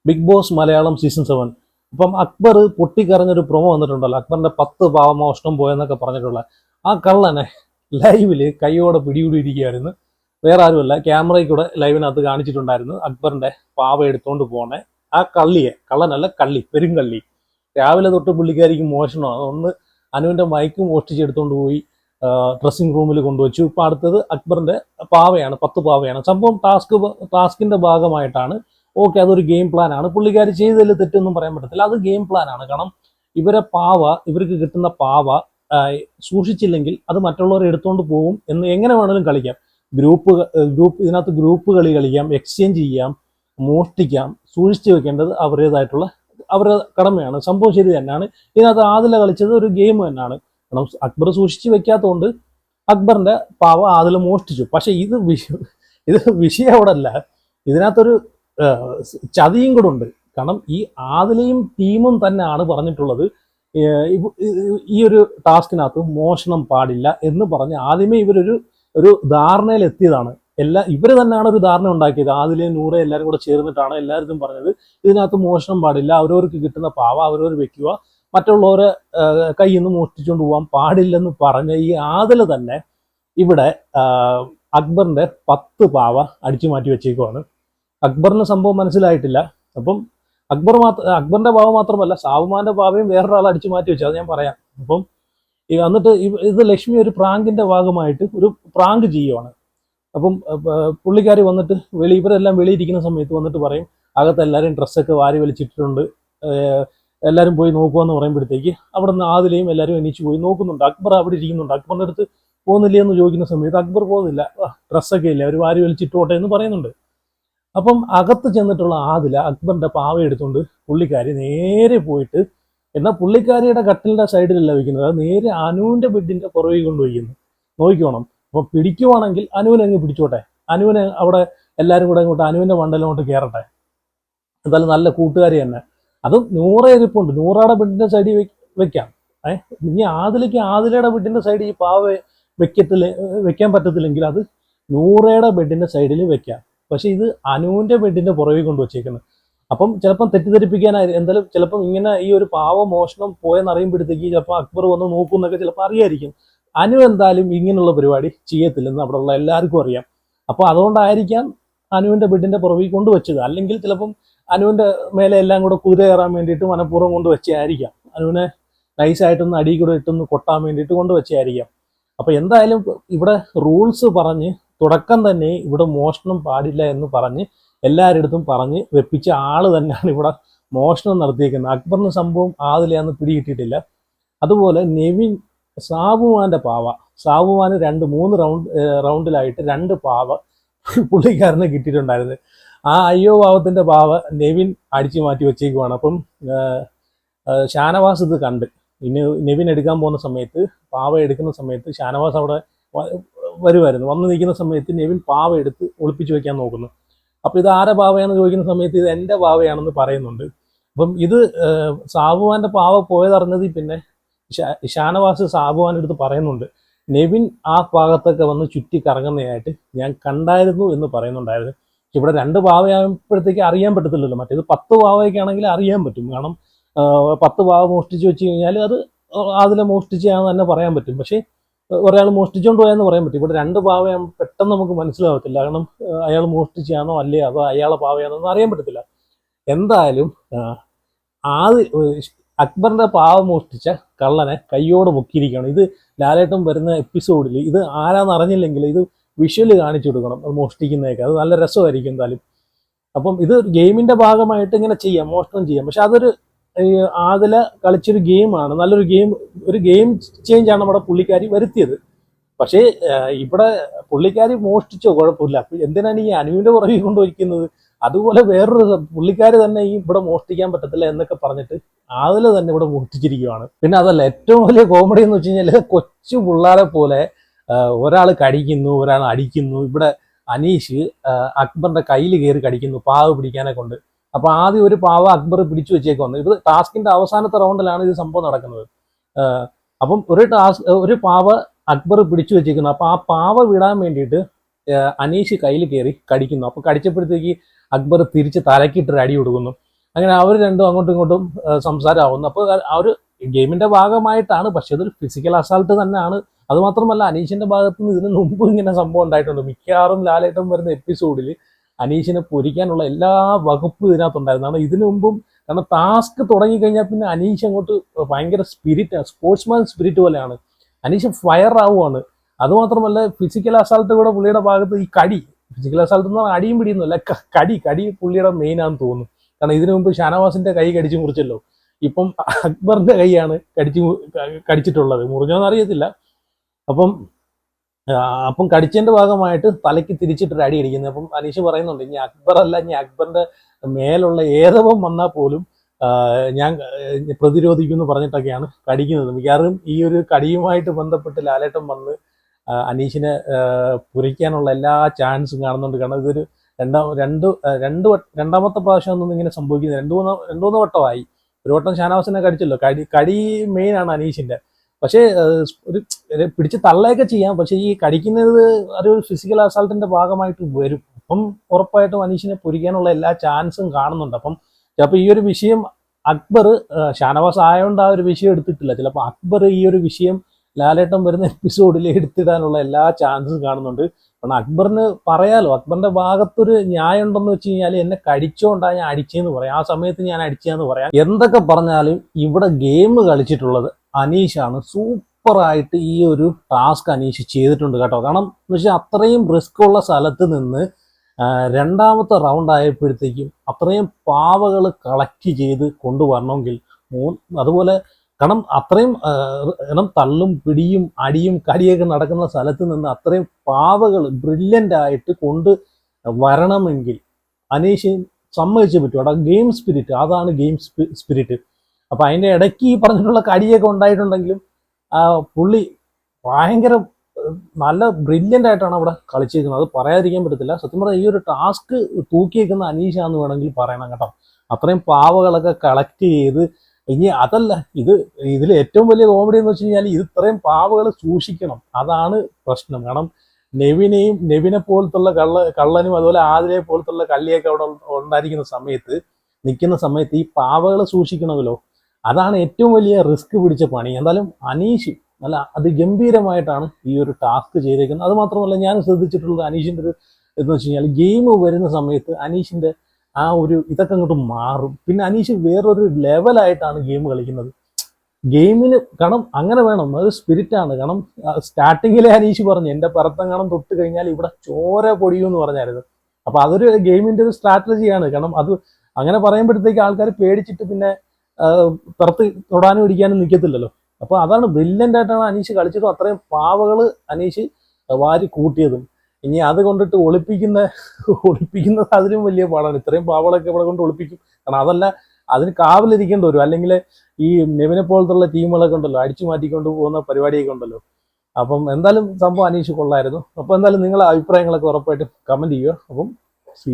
Big boss Malayalam season 7. അപ്പം Akbar പൊട്ടിക്കറിഞ്ഞൊരു promo വന്നിട്ടുണ്ടല്ലോ, അക്ബറിന്റെ 10 പാവമോഷണം പോയെന്നൊക്കെ പറഞ്ഞിട്ടുള്ള ആ കള്ളനെ ലൈവില് കൈയോടെ പിടികൂടിയിരിക്കുകയായിരുന്നു. വേറെ ആരുമല്ല, ക്യാമറയിൽ കൂടെ ലൈവിനകത്ത് കാണിച്ചിട്ടുണ്ടായിരുന്നു അക്ബറിന്റെ പാവ എടുത്തുകൊണ്ട് പോണേ ആ കള്ളനല്ല കള്ളി, പെരുങ്കള്ളി. രാവിലെ തൊട്ട് പുള്ളിക്കാരിക്ക് മോഷണമാണ്. ഒന്ന് അനുവിന്റെ മൈക്ക് മോഷ്ടിച്ചെടുത്തോണ്ട് പോയി ഡ്രസ്സിംഗ് റൂമിൽ കൊണ്ടുവച്ചു. ഇപ്പൊ അടുത്തത് അക്ബറിന്റെ പാവയാണ്, 10 പാവയാണ്. സംഭവം ടാസ്കിന്റെ ഭാഗമായിട്ടാണ്. ഓക്കെ, അതൊരു ഗെയിം പ്ലാൻ ആണ്. പുള്ളിക്കാരി ചെയ്തതിൽ തെറ്റൊന്നും പറയാൻ പറ്റത്തില്ല, അത് ഗെയിം പ്ലാൻ ആണ്. കാരണം ഇവർക്ക് കിട്ടുന്ന പാവ സൂക്ഷിച്ചില്ലെങ്കിൽ അത് മറ്റുള്ളവർ എടുത്തുകൊണ്ട് പോകും എന്ന് എങ്ങനെ വേണമെങ്കിലും കളിക്കാം. ഇതിനകത്ത് ഗ്രൂപ്പ് കളി കളിക്കാം, എക്സ്ചേഞ്ച് ചെയ്യാം, മോഷ്ടിക്കാം. സൂക്ഷിച്ചു വെക്കേണ്ടത് അവരുടെ കടമയാണ്. സംഭവം ശരി തന്നെയാണ്. ഇതിനകത്ത് ആദില കളിച്ചത് ഒരു ഗെയിം തന്നെയാണ്. കാരണം അക്ബർ സൂക്ഷിച്ചു വെക്കാത്തതുകൊണ്ട് അക്ബറിന്റെ പാവ ആദില മോഷ്ടിച്ചു. പക്ഷെ ഇത് വിഷയം അവിടെ അല്ല. ഇതിനകത്തൊരു ചതിയും കൂടെ ഉണ്ട്. കാരണം ഈ ആദിലയും ടീമും തന്നെയാണ് പറഞ്ഞിട്ടുള്ളത് ഈ ഒരു ടാസ്കിനകത്ത് മോഷണം പാടില്ല എന്ന് പറഞ്ഞ് ആദ്യമേ ഒരു ധാരണയിൽ എത്തിയതാണ്. ഇവര് തന്നെയാണ് ഒരു ധാരണ ഉണ്ടാക്കിയത്. ആദിലയും നൂറെ എല്ലാവരും കൂടെ ചേർന്നിട്ടാണ് എല്ലാവരും പറഞ്ഞത് ഇതിനകത്ത് മോഷണം പാടില്ല, അവരവർക്ക് കിട്ടുന്ന പാവ അവരവർ വെക്കുക, മറ്റുള്ളവരെ കയ്യിൽ നിന്ന് മോഷ്ടിച്ചുകൊണ്ട് പോകാൻ പാടില്ലെന്ന് പറഞ്ഞ ഈ ആദില തന്നെ ഇവിടെ അക്ബറിന്റെ 10 പാവ അടിച്ചു മാറ്റി വെച്ചേക്കുവാണ്. അക്ബറിന് സംഭവം മനസ്സിലായിട്ടില്ല. അപ്പം അക്ബറിന്റെ പാവ മാത്രമല്ല, സാവുമാന്റെ പാവയും വേറൊരാൾ അടിച്ചു മാറ്റി വെച്ചു. അത് ഞാൻ പറയാം. അപ്പം എന്നിട്ട് ഇത് ലക്ഷ്മി ഒരു പ്രാങ്കിന്റെ ഭാഗമായിട്ട് ഒരു പ്രാങ്ക് ചെയ്യുവാണ്. അപ്പം പുള്ളിക്കാരി വന്നിട്ട് ഇവരെല്ലാം വെളിയിരിക്കുന്ന സമയത്ത് വന്നിട്ട് പറയും അകത്ത് എല്ലാവരും ഡ്രസ്സൊക്കെ വാരി വലിച്ചിട്ടിട്ടുണ്ട്, എല്ലാവരും പോയി നോക്കുവാന്ന് പറയുമ്പോഴത്തേക്ക് അവിടെ നിന്ന് ആദിലയും എല്ലാവരും എണീച്ച് പോയി നോക്കുന്നുണ്ട്. അക്ബർ അവിടെ ഇരിക്കുന്നുണ്ട്. അക്ബറിന്റെ അടുത്ത് പോകുന്നില്ലേ എന്ന് ചോദിക്കുന്ന സമയത്ത് അക്ബർ പോകുന്നില്ല, ഡ്രസ്സൊക്കെ ഇല്ല, അവർ വാരി വലിച്ചിട്ടോട്ടെ എന്ന് പറയുന്നുണ്ട്. അപ്പം അകത്ത് ചെന്നിട്ടുള്ള ആദില അക്ബറിന്റെ പാവ എടുത്തുകൊണ്ട് പുള്ളിക്കാരി നേരെ പോയിട്ട്, എന്നാൽ പുള്ളിക്കാരിയുടെ കട്ടിലിന്റെ സൈഡിലല്ല വയ്ക്കുന്നത്, അത് നേരെ അനുവിന്റെ ബെഡിന്റെ പുറകെ കൊണ്ട് വയ്ക്കുന്നു. നോക്കിക്കോണം. അപ്പൊ പിടിക്കുവാണെങ്കിൽ അനുവിനെ അങ്ങ് പിടിച്ചോട്ടെ, അനുവിനെ അവിടെ എല്ലാവരും കൂടെ അങ്ങോട്ട് അനുവിന്റെ മണ്ടലോട്ട് കയറട്ടെ. എന്തായാലും നല്ല കൂട്ടുകാരി തന്നെ. അതും നൂറ ഇരിപ്പുണ്ട്, നൂറയുടെ ബെഡിന്റെ സൈഡിൽ വെക്കാം. ഇനി ആദിലയുടെ ബെഡിന്റെ സൈഡിൽ ഈ പാവ വെക്കാൻ പറ്റത്തില്ലെങ്കിൽ അത് നൂറയുടെ ബെഡിന്റെ സൈഡിൽ വെക്കാം. പക്ഷെ ഇത് അനുവിന്റെ ബെഡിന്റെ പുറകെ കൊണ്ട് വെച്ചേക്കുന്നത്. അപ്പം ചിലപ്പം തെറ്റിദ്ധരിപ്പിക്കാനായി എന്തായാലും ചിലപ്പം ഇങ്ങനെ ഈ ഒരു പാവ മോഷണം പോയെന്ന് അറിയുമ്പോഴത്തേക്ക് ചിലപ്പോൾ അക്ബർ വന്ന് നോക്കുന്നൊക്കെ ചിലപ്പോൾ അറിയായിരിക്കും. അനു എന്തായാലും ഇങ്ങനെയുള്ള പരിപാടി ചെയ്യത്തില്ലെന്ന് അവിടെ ഉള്ള എല്ലാവർക്കും അറിയാം. അപ്പോൾ അതുകൊണ്ടായിരിക്കാം അനുവിന്റെ ബെഡിന്റെ പുറകിൽ കൊണ്ടുവച്ചത്. അല്ലെങ്കിൽ ചിലപ്പം അനുവിന്റെ മേലെ എല്ലാം കൂടെ കുതിര കയറാൻ വേണ്ടിയിട്ട് മനഃപൂർവ്വം കൊണ്ടുവച്ചായിരിക്കാം. അനുവിനെ നൈസായിട്ടൊന്ന് അടി കൂടെ ഇട്ടൊന്ന് കൊട്ടാൻ വേണ്ടിയിട്ട് കൊണ്ടുവച്ചായിരിക്കാം. അപ്പൊ എന്തായാലും ഇവിടെ റൂൾസ് പറഞ്ഞ് തുടക്കം തന്നെ ഇവിടെ മോഷണം പാടില്ല എന്ന് പറഞ്ഞ് എല്ലാവരുടെ അടുത്തും പറഞ്ഞ് വെപ്പിച്ച ആള് തന്നെയാണ് ഇവിടെ മോഷണം നടത്തിയേക്കുന്നത്. അക്ബറിന് സംഭവം ആദിലയാന്ന് പിടികിട്ടിയിട്ടില്ല. അതുപോലെ നെവിൻ സാബുമാന്റെ പാവ, സാബുമാന് 2-3 റൗണ്ടിലായിട്ട് 2 പാവ പുള്ളിക്കാരന് കിട്ടിയിട്ടുണ്ടായിരുന്നു. ആ അയ്യോ പാവത്തിന്റെ പാവ നെവിൻ അടിച്ചു മാറ്റി വെച്ചേക്കുവാണ്. അപ്പം ഷാനവാസ് ഇത് കണ്ട് ഇനി നെവിൻ എടുക്കാൻ പോകുന്ന സമയത്ത്, പാവ എടുക്കുന്ന സമയത്ത് ഷാനവാസ് അവിടെ വരുമായിരുന്നു. വന്ന് നിൽക്കുന്ന സമയത്ത് നെവിൻ പാവ എടുത്ത് ഒളിപ്പിച്ചു വെക്കാൻ നോക്കുന്നു. അപ്പൊ ഇത് ആരെ പാവയാണെന്ന് ചോദിക്കുന്ന സമയത്ത് ഇത് എന്റെ പാവയാണെന്ന് പറയുന്നുണ്ട്. അപ്പം ഇത് സാബുമാന്റെ പാവ പോയതറിഞ്ഞതിൽ പിന്നെ ഷാനവാസ് സാബുവാൻ്റെ അടുത്ത് പറയുന്നുണ്ട്, നെവിൻ ആ ഭാഗത്തൊക്കെ വന്ന് ചുറ്റി കറങ്ങുന്നതായിട്ട് ഞാൻ കണ്ടായിരുന്നു എന്ന് പറയുന്നുണ്ടായിരുന്നു. ഇവിടെ 2 പാവയാകുമ്പോഴത്തേക്ക് അറിയാൻ പറ്റത്തില്ലല്ലോ. മറ്റേത് 10 പാവയൊക്കെ ആണെങ്കിൽ അറിയാൻ പറ്റും. കാരണം 10 പാവ മോഷ്ടിച്ച് വെച്ച് കഴിഞ്ഞാൽ അത് അതിലെ മോഷ്ടിച്ചാണെന്ന് തന്നെ പറയാൻ പറ്റും. പക്ഷേ ഒരാൾ മോഷ്ടിച്ചുകൊണ്ട് പോയാന്ന് പറയാൻ പറ്റും. ഇവിടെ 2 പാവയാകുമ്പോൾ പെട്ടെന്ന് നമുക്ക് മനസ്സിലാവത്തില്ല. കാരണം അയാൾ മോഷ്ടിച്ചാണോ അല്ലേ അതോ അയാളെ പാവയാണോ എന്ന് അറിയാൻ പറ്റത്തില്ല. എന്തായാലും അക്ബറിന്റെ പാവ മോഷ്ടിച്ച കള്ളനെ കയ്യോടെ മുക്കിയിരിക്കണം. ഇത് ലാലേട്ടൻ വരുന്ന എപ്പിസോഡിൽ ഇത് ആരാന്ന് അറിഞ്ഞില്ലെങ്കിൽ ഇത് വിഷ്വല് കാണിച്ചു കൊടുക്കണം, അത് മോഷ്ടിക്കുന്നതൊക്കെ. അത് നല്ല രസമായിരിക്കും എന്തായാലും. അപ്പം ഇത് ഗെയിമിന്റെ ഭാഗമായിട്ട് ഇങ്ങനെ ചെയ്യാം, മോഷണം ചെയ്യാം. പക്ഷെ അതൊരു ആദില കളിച്ചൊരു ഗെയിമാണ്, നല്ലൊരു ഗെയിം ചേഞ്ച് ആണ് നമ്മുടെ പുള്ളിക്കാരി വരുത്തിയത്. പക്ഷേ ഇവിടെ പുള്ളിക്കാരി മോഷ്ടിച്ചോ കുഴപ്പമില്ല, എന്തിനാണ് ഈ അനുവിന്റെ പുറകെ കൊണ്ടുവയ്ക്കുന്നത്? അതുപോലെ വേറൊരു പുള്ളിക്കാരി തന്നെ ഈ ഇവിടെ മോഷ്ടിക്കാൻ പറ്റത്തില്ല എന്നൊക്കെ പറഞ്ഞിട്ട് ആദില തന്നെ ഇവിടെ മോഷ്ടിച്ചിരിക്കുകയാണ്. പിന്നെ അതല്ല, ഏറ്റവും വലിയ കോമഡി എന്ന് വെച്ച് കഴിഞ്ഞാൽ കൊച്ചു പിള്ളേരെ പോലെ ഒരാൾ കടിക്കുന്നു, ഒരാൾ അടിക്കുന്നു. ഇവിടെ അനീഷ് അക്ബറിന്റെ കയ്യിൽ കയറി കടിക്കുന്നു പാവ പിടിക്കാനെ കൊണ്ട്. അപ്പൊ ആദ്യം ഒരു പാവ അക്ബർ പിടിച്ചു വെച്ചേക്ക് ഇത് ടാസ്കിന്റെ അവസാനത്തെ റൗണ്ടിലാണ് ഇത് സംഭവം നടക്കുന്നത്. അപ്പം ഒരു പാവ അക്ബർ പിടിച്ചു വെച്ചേക്കുന്നു. അപ്പൊ ആ പാവ വിടാൻ വേണ്ടിയിട്ട് അനീഷ് കയ്യിൽ കയറി കടിക്കുന്നു. അപ്പൊ കടിച്ചപ്പോഴത്തേക്ക് അക്ബർ തിരിച്ച് തലക്കിട്ടൊരു അടി കൊടുക്കുന്നു. അങ്ങനെ അവർ രണ്ടും അങ്ങോട്ടും ഇങ്ങോട്ടും സംസാരമാവുന്നു. അപ്പോൾ ആ ഒരു ഗെയിമിന്റെ ഭാഗമായിട്ടാണ്, പക്ഷെ ഇതൊരു ഫിസിക്കൽ അസാൾട്ട് തന്നെയാണ്. അതുമാത്രമല്ല അനീഷിന്റെ ഭാഗത്ത് നിന്ന് ഇതിനു മുമ്പ് ഇങ്ങനെ സംഭവം ഉണ്ടായിട്ടുണ്ട്. മിക്കവാറും ലാലേട്ടൻ വരുന്ന എപ്പിസോഡിൽ അനീഷിനെ പൊരിക്കാനുള്ള എല്ലാ വകുപ്പും ഇതിനകത്തുണ്ടായിരുന്നു. കാരണം ഇതിനു മുമ്പും, കാരണം ടാസ്ക് തുടങ്ങിക്കഴിഞ്ഞാൽ പിന്നെ അനീഷ് അങ്ങോട്ട് ഭയങ്കര സ്പിരിറ്റ്, സ്പോർട്സ്മാൻ സ്പിരിറ്റ് പോലെയാണ്. അനീഷ് ഫയർ ആവുകയാണ്. അതുമാത്രമല്ല ഫിസിക്കൽ അസാൾട്ട് കൂടെ പുള്ളിയുടെ ഭാഗത്ത് ഈ കടി, ഫിസിക്കൽ അസാൾട്ട് എന്ന് പറഞ്ഞാൽ അടിയും പിടിയൊന്നുമല്ല, കടി പുള്ളിയുടെ മെയിൻ ആണെന്ന് തോന്നുന്നു. കാരണം ഇതിനു മുമ്പ് ഷാനവാസിന്റെ കൈ കടിച്ചു മുറിച്ചല്ലോ, ഇപ്പം അക്ബറിന്റെ കൈയാണ് കടിച്ചിട്ടുള്ളത്. മുറിഞ്ഞോന്ന് അറിയത്തില്ല. അപ്പം അപ്പം കടിച്ചതിന്റെ ഭാഗമായിട്ട് തലയ്ക്ക് തിരിച്ചിട്ടൊരു അടി അടിക്കുന്നത്. അപ്പം അനീഷ് പറയുന്നുണ്ട്, ഇനി അക്ബർ അല്ല, ഇനി അക്ബറിന്റെ മേലുള്ള ഏതവം വന്നാൽ പോലും ഞാൻ പ്രതിരോധിക്കുമെന്ന് പറഞ്ഞിട്ടൊക്കെയാണ് കടിക്കുന്നത്. മിക്കവാറും ഈ ഒരു കടിയുമായിട്ട് ബന്ധപ്പെട്ട് ലാലേട്ടൻ വന്ന് അനീഷിനെ പുരയ്ക്കാനുള്ള എല്ലാ ചാൻസും കാണുന്നുണ്ട്. കാരണം ഇതൊരു രണ്ടാമത്തെ പ്രാവശ്യം ഒന്നും ഇങ്ങനെ സംഭവിക്കുന്നത്. രണ്ടു മൂന്ന് വട്ടമായി. ഒരു വട്ടം ഷാനവാസിനെ കടിച്ചല്ലോ. കടി മെയിൻ ആണ് അനീഷിന്റെ. പക്ഷേ ഒരു പിടിച്ച് തള്ളയൊക്കെ ചെയ്യാം, പക്ഷെ ഈ കടിക്കുന്നത് ഒരു ഫിസിക്കൽ അസാൾട്ടിന്റെ ഭാഗമായിട്ട് വരും. അപ്പം ഉറപ്പായിട്ടും അനീഷിനെ പൊരിക്കാനുള്ള എല്ലാ ചാൻസും കാണുന്നുണ്ട്. അപ്പം ചിലപ്പോൾ ഈ ഒരു വിഷയം അക്ബർ, ഷാനവാസ് ആയതുകൊണ്ട് ആ ഒരു വിഷയം എടുത്തിട്ടില്ല. ചിലപ്പോൾ അക്ബർ ഈ ഒരു വിഷയം ലാലേട്ടൻ വരുന്ന എപ്പിസോഡിൽ എടുത്തിടാനുള്ള എല്ലാ ചാൻസും കാണുന്നുണ്ട്. കാരണം അക്ബറിന് പറയാലോ, അക്ബറിന്റെ ഭാഗത്തൊരു ന്യായം ഉണ്ടെന്ന് വെച്ച് കഴിഞ്ഞാൽ എന്നെ കടിച്ചോണ്ടാ ഞാൻ അടിച്ചെന്ന് പറയാം, ആ സമയത്ത് ഞാൻ അടിച്ചെന്ന് പറയാം. എന്തൊക്കെ പറഞ്ഞാലും ഇവിടെ ഗെയിം കളിച്ചിട്ടുള്ളത് അനീഷാണ്. സൂപ്പറായിട്ട് ഈ ഒരു ടാസ്ക് അനീഷ് ചെയ്തിട്ടുണ്ട് കേട്ടോ. കാരണം എന്ന് വെച്ചാൽ അത്രയും റിസ്ക് ഉള്ള സ്ഥലത്ത് നിന്ന് രണ്ടാമത്തെ റൗണ്ട് ആയപ്പോഴത്തേക്കും അത്രയും പാവകൾ കളക്ട് ചെയ്ത് കൊണ്ടുവരണമെങ്കിൽ അതുപോലെ, കാരണം അത്രയും തള്ളും പിടിയും അടിയും കടിയൊക്കെ നടക്കുന്ന സ്ഥലത്ത് നിന്ന് അത്രയും പാവകൾ ബ്രില്യൻ്റ് ആയിട്ട് കൊണ്ട് വരണമെങ്കിൽ അനീഷ് സമ്മതിച്ചേ പറ്റൂ. അവിടെ ഗെയിം സ്പിരിറ്റ്, അതാണ് ഗെയിം സ്പിരിറ്റ്. അപ്പം അതിൻ്റെ ഇടയ്ക്ക് ഈ പറഞ്ഞിട്ടുള്ള കടിയൊക്കെ ഉണ്ടായിട്ടുണ്ടെങ്കിലും പുള്ളി ഭയങ്കര നല്ല ബ്രില്യൻ്റ് ആയിട്ടാണ് അവിടെ കളിച്ചിരിക്കുന്നത്. അത് പറയാതിരിക്കാൻ പറ്റത്തില്ല. സത്യം പറഞ്ഞാൽ ഈ ഒരു ടാസ്ക് തൂക്കിയേക്കുന്ന അനീഷാന്ന് വേണമെങ്കിൽ പറയണം കേട്ടോ. അത്രയും പാവകളൊക്കെ കളക്ട് ചെയ്ത്, ഇനി അതല്ല, ഇതിൽ ഏറ്റവും വലിയ കോമഡി എന്ന് വെച്ച് കഴിഞ്ഞാൽ ഇത് ഇത്രയും പാവകൾ സൂക്ഷിക്കണം, അതാണ് പ്രശ്നം. കാരണം നെവിനെ പോലത്തുള്ള കള്ളനും അതുപോലെ ആതിരയെ പോലത്തുള്ള കള്ളിയൊക്കെ അവിടെ നിൽക്കുന്ന സമയത്ത് ഈ പാവകൾ സൂക്ഷിക്കണമല്ലോ. അതാണ് ഏറ്റവും വലിയ റിസ്ക് പിടിച്ച പണി. എന്തായാലും അനീഷ് നല്ല അതിഗംഭീരമായിട്ടാണ് ഈ ഒരു ടാസ്ക് ചെയ്തേക്കുന്നത്. അത് മാത്രമല്ല ഞാൻ ശ്രദ്ധിച്ചിട്ടുള്ളത് അനീഷിന്റെ ഒരു എന്ന് വെച്ച് കഴിഞ്ഞാൽ ഗെയിം വരുന്ന സമയത്ത് അനീഷിന്റെ ആ ഒരു ഇതൊക്കെ അങ്ങോട്ട് മാറും. പിന്നെ അനീഷ് വേറൊരു ലെവലായിട്ടാണ് ഗെയിം കളിക്കുന്നത്. ഗെയിമിന് കാരണം അങ്ങനെ വേണം, അത് സ്പിരിറ്റാണ്. കാരണം സ്റ്റാർട്ടിങ്ങിലെ അനീഷ് പറഞ്ഞു എൻ്റെ പറത്തങ്ങണം തൊട്ട് കഴിഞ്ഞാൽ ഇവിടെ ചോര പൊടിയുമെന്ന് പറഞ്ഞായിരുന്നു. അപ്പൊ അതൊരു ഗെയിമിന്റെ ഒരു സ്ട്രാറ്റജിയാണ്. കാരണം അത് അങ്ങനെ പറയുമ്പോഴത്തേക്ക് ആൾക്കാർ പേടിച്ചിട്ട് പിന്നെ പുറത്ത് തൊടാനും ഇടിക്കാനും നിൽക്കത്തില്ലല്ലോ. അപ്പൊ അതാണ് ബ്രില്യൻ്റ് ആയിട്ടാണ് അനീഷ് കളിച്ചതും അത്രയും പാവകള് അനീഷ് വാരി കൂട്ടിയതും. ഇനി അത് കൊണ്ടിട്ട് ഒളിപ്പിക്കുന്നത് അതിലും വലിയ പാടാണ്. ഇത്രയും പാവകളൊക്കെ ഇവിടെ കൊണ്ട് ഒളിപ്പിക്കും. കാരണം അതല്ല, അതിന് കാവലിരിക്കേണ്ടി വരും. അല്ലെങ്കിൽ ഈ നെവിനെ പോലത്തുള്ള ടീമുകളൊക്കെ ഉണ്ടല്ലോ, അടിച്ചു മാറ്റിക്കൊണ്ട് പോകുന്ന പരിപാടിയൊക്കെ ഉണ്ടല്ലോ. അപ്പം എന്തായാലും സംഭവം അനീഷ് കൊള്ളായിരുന്നു. അപ്പോൾ എന്തായാലും നിങ്ങളുടെ അഭിപ്രായങ്ങളൊക്കെ ഉറപ്പായിട്ടും കമന്റ് ചെയ്യുക. അപ്പം